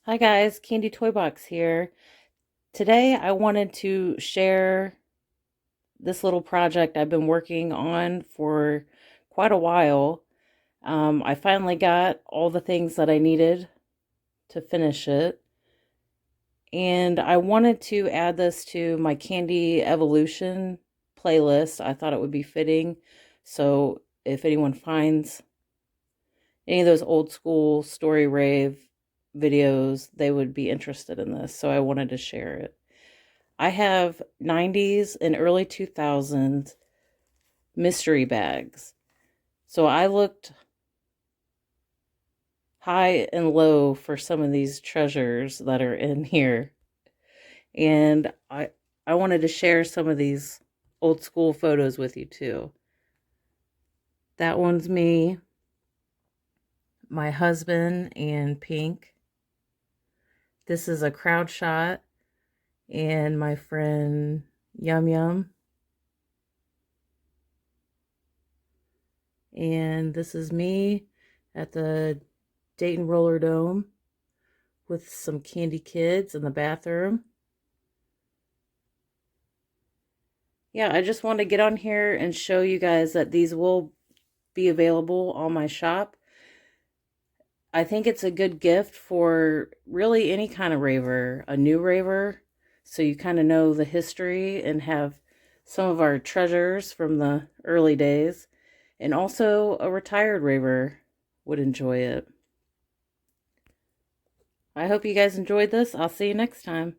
Hi guys, Candy Toy Box here. Today I wanted to share this little project I've been working on for quite a while. I finally got all the things that I needed to finish it, and I wanted to add this to my Candy Evolution playlist. I thought it would be fitting, so if anyone finds any of those old school story rave videos, they would be interested in this, so I wanted to share it. I have 90s and early 2000s mystery bags. So I looked high and low for some of these treasures that are in here. And I wanted to share some of these old school photos with you too. That one's me, my husband, and Pink. This is a crowd shot, and my friend Yum Yum. And this is me at the Dayton Roller Dome with some Candy Kids in the bathroom. Yeah, I just want to get on here and show you guys that these will be available on my shop. I think it's a good gift for really any kind of raver, a new raver, so you kind of know the history and have some of our treasures from the early days. And also a retired raver would enjoy it. I hope you guys enjoyed this. I'll see you next time.